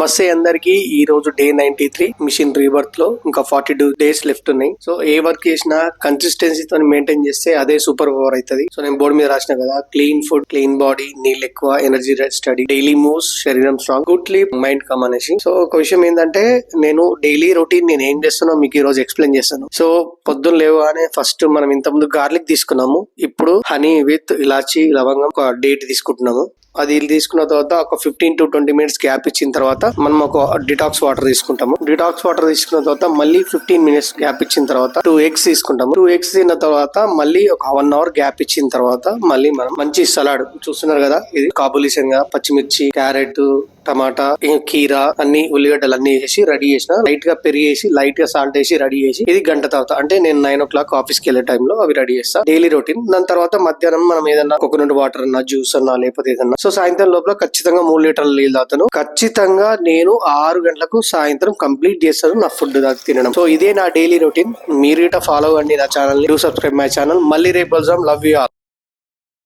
మస్తే అందరికి ఈ రోజు డే 93 మిషన్ రీబర్త్ లో ఇంకా 42 డేస్ లెఫ్ట్ ఉన్నాయి. సో ఏ వర్క్ చేసినా కన్సిస్టెన్సీతో మెయింటైన్ చేస్తే అదే సూపర్ పవర్ అవుతుంది. సో నేను బోర్డు మీద రాసిన కదా, క్లీన్ ఫుడ్, క్లీన్ బాడీ, నీళ్ళు ఎక్కువ, ఎనర్జీ స్టడీ, డైలీ మూవ్స్, శరీరం strong, good sleep, mind come అనేసి. సో ఒక విషయం ఏంటంటే, నేను డైలీ రొటీన్ నేను ఏం చేస్తానో మీకు ఈ రోజు ఎక్స్ప్లెయిన్ చేస్తాను. సో పొద్దున్న లేవగానే ఫస్ట్ మనం ఇంత ముందు గార్లిక్ తీసుకున్నాము, ఇప్పుడు హనీ విత్ ఇలాచి, లవంగం, ఒక డేట్ తీసుకుంటున్నాము. అది తీసుకున్న తర్వాత ఒక 15 to 20 మినిట్స్ గ్యాప్ ఇచ్చిన తర్వాత మనం ఒక డిటాక్స్ వాటర్ తీసుకుంటాము. డిటాక్స్ వాటర్ తీసుకున్న తర్వాత మళ్ళీ 15 మినిట్స్ గ్యాప్ ఇచ్చిన తర్వాత 2 eggs తీసుకుంటాము. 2 eggs తిన్న తర్వాత మళ్ళీ ఒక 1 hour గ్యాప్ ఇచ్చిన తర్వాత మళ్ళీ మనం మంచి సలాడ్ చూస్తున్నారు కదా, ఇది కాబూలీ శనగ, పచ్చిమిర్చి, క్యారెట్, టమాటా, కీరా, అన్ని ఉల్లిగడ్డలు అన్ని వేసి రెడీ చేసిన, లైట్ గా పెరిగి వేసి, లైట్ గా సాల్ట్ వేసి రెడీ చేసి, ఇది గంట తర్వాత అంటే నేను 9 o'clock ఆఫీస్ కి వెళ్లే టైంలో అవి రెడీ చేస్తా. Daily routine. దాని తర్వాత మధ్యాహ్నం మనం ఏదన్నా కోకోనట్ వాటర్ అన్నా, జ్యూస్ అన్నా, లేకపోతే ఏదన్నా. సో సాయంత్రం లోపల ఖచ్చితంగా 3 లీటర్ల నీళ్ళు తాగుతాను. ఖచ్చితంగా నేను 6 గంటలకు సాయంత్రం కంప్లీట్ చేస్తాను నా ఫుడ్ తినడం. సో ఇదే నా డైలీ రొటీన్. మీరు ఇట్లా ఫాలో అవ్వండి నా ఛానల్ ని. Do subscribe my channel. మళ్ళీ రేపు కలుద్దాం. Love you all.